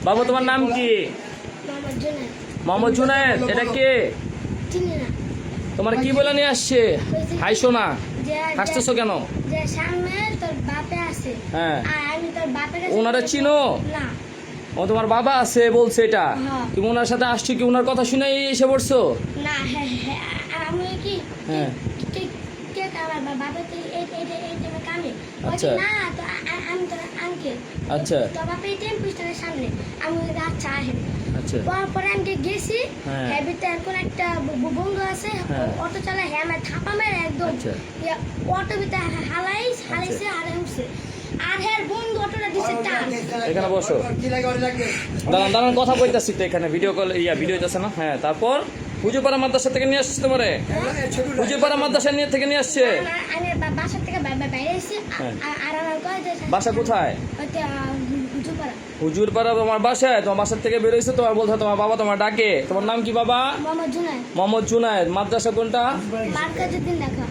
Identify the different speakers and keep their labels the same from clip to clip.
Speaker 1: বাবু তোমার নাম কি? মোহাম্মদ জুনায়েদ। এটা কে? তোমার কি বলে নিয়ে আসছে? হাসছো না, হাসতেছো কেন? হ্যাঁ, ওনারা চিনো? ও তোমার বাবা আছে বলছে এটা। তুমি ওনার সাথে আসছো কি ওনার কথা শুনে এসে পড়ছো? হ্যাঁ, আচ্ছা আচ্ছা আচ্ছা।
Speaker 2: পরে আমি গেছি ভিতরে একটা বন্ধু আছে অটো চালায়, হ্যাঁ আমার থাপা মেরে একদম অটো ভিতরে হালাইছে হারাই উঠছে। আর হ্যাঁ বন্ধু অটোটা দিছে টান।
Speaker 1: এখানে বসো, দাঁড়ান দাঁড়ান, কথা বলতেছি তো এখানে, ভিডিও কল ভিডিও হইতেছে না। হ্যাঁ, তারপর হুজুরপাড়া মাদ্রাসা থেকে নিয়ে আসছে তোমারে? হুজুরপাড়া মাদ্রাসা থেকে নিয়ে আসছে?
Speaker 2: আমি বাসা থেকে বাইরে এসেছি। আর আমার
Speaker 1: বাসা কোথায়? হুজুরপাড়া তোমার বাসায়? তোমার বাসার থেকে বেরোইছে, তোমার বলছো তোমার বাবা তোমার ডাকে। তোমার নাম কি বাবা? মোহাম্মদ জুনায়েদ। মাদ্রাসা কোনটা? মার্কাজউদ্দিন ঢাকা।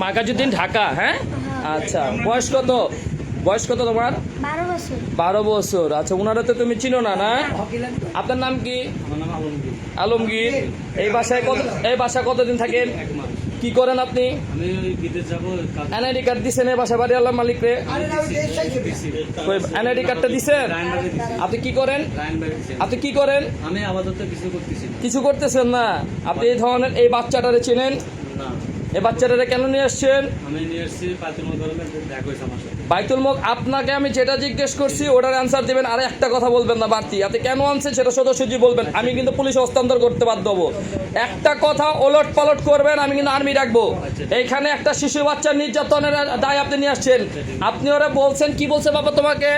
Speaker 1: মার্কাজউদ্দিন ঢাকা। হ্যাঁ, আচ্ছা। বয়স কত? বয়স কত তোমার? 12 বছর। আচ্ছা, ওনারা তো তুমি চিনো না? না, আপনার নাম কি? আলমগীর। এই বাসায় কতদিন থাকেন? কি করেন আপনি? এনআইডি কার্ড দিচ্ছেন এই বাসা বাড়ি আল্লাহ মালিক রে? এনআইডি কার্ডটা দিচ্ছেন? আপনি কি করেন? আপনি কি করেন?
Speaker 3: আমি আপাতত
Speaker 1: কিছু করতেছেন না। আপনি এই ধরনের এই বাচ্চাটারে চেনেন? এই বাচ্চাটারে কেন নিয়ে আসছেন?
Speaker 3: আমি নিয়ে আসছি
Speaker 1: বাইতুল মুখ। আপনাকে আমি যেটা জিজ্ঞেস করছি ওটার অ্যান্সার দেবেন, আর একটা কথা বলবেন না বাড়তি। আপনি কেন আনছেন সেটা সদস্যজি বলবেন, আমি কিন্তু পুলিশে হস্তান্তর করতে বাধ্য হবো। একটা কথা ওলট পালট করবেন, আমি কিন্তু আর্মি রাখবো। এইখানে একটা শিশু বাচ্চার নির্যাতনের দায় আপনি নিয়ে আসছেন। আপনি ওরা বলছেন, কি বলছে বাবা তোমাকে?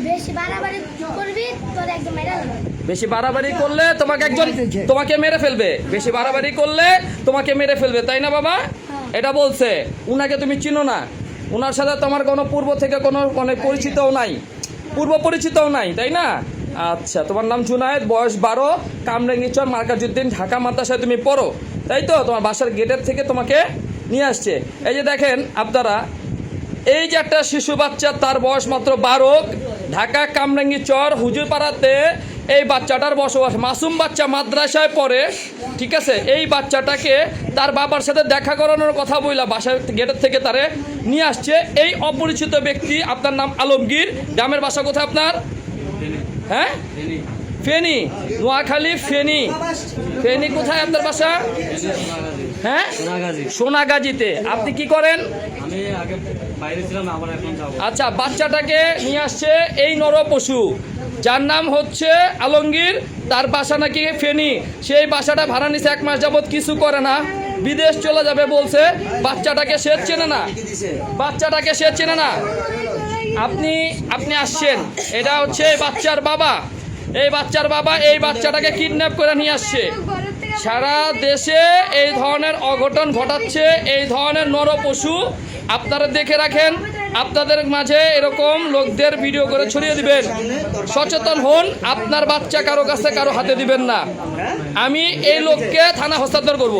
Speaker 2: বেশি বাড়াবাড়ি করবি তোর একদম মেরে দেব।
Speaker 1: বেশি বাড়াবাড়ি করলে তোমাকে মেরে ফেলবে। বেশি বাড়াবাড়ি করলে তোমাকে মেরে ফেলবে, তাই না বাবা? এটা বলছে। উনাকে তুমি চিনো না? উনার সাথে তোমার কোনো পূর্ব থেকে কোনো পরিচিতও নাই, পূর্ব পরিচিতও নাই, তাই না? আচ্ছা, তোমার নাম জুনায়েদ, বয়স 12, কামরাঙ্গীরচর, মার্কাজউদ্দিন ঢাকা মাদ্রাসায় তুমি পড়ো, তাই তো? তোমার বাসার গেটের থেকে তোমাকে নিয়ে আসছে। এই যে দেখেন আপনারা, এই যে একটা শিশু বাচ্চা, তার বয়স মাত্র 12, ঢাকা কামরাঙ্গীরচর হুজুরপাড়াতে এই বাচ্চাটার বসবাস। মাসুম বাচ্চা, মাদ্রাসায় পড়ে, ঠিক আছে? এই বাচ্চাটাকে তার বাবার সাথে দেখা করানোর কথা বইলা বাসার গেটের থেকে তারে নিয়ে আসছে এই অপরিচিত ব্যক্তি। আপনার নাম আলমগীর। গ্রামের বাসা কোথায় আপনার? হ্যাঁ, ফেনী, নোয়াখালী। ফেনী, ফেনী কোথায় আপনার বাসা? হ্যাঁ, সোনাগাজীতে। আপনি কি করেন?
Speaker 3: আমি আগে বাইরে ছিলাম, আবার এখন যাব।
Speaker 1: আচ্ছা, বাচ্চাটাকে নিয়ে আসছে এই নরপশু, যার নাম হচ্ছে আলমগীর। তার বাসা নাকি ফেনী। সেই বাসাটা ভাড়া নিছে 1 মাস যাবত, কিছু করে না, বিদেশ চলে যাবে বলছে। বাচ্চাটাকে সে চেনে না, বাচ্চাটাকে সে চেনে না। আপনি আসছেন, এটা হচ্ছে এই বাচ্চার বাবা। এই বাচ্চার বাবা এই বাচ্চাটাকে কিডন্যাপ করে নিয়ে আসছে। সারা দেশে এই ধরনের অঘটন ঘটাচ্ছে এই ধরনের নরপশু। আপনারা দেখে রাখেন, আপনাদের মাঝে এরকম লোকদের ভিডিও করে ছড়িয়ে দিবেন। সচেতন হন, আপনার বাচ্চা কারো কাছে কারো হাতে দিবেন না। আমি এই লোককে থানা হস্তান্তর করব।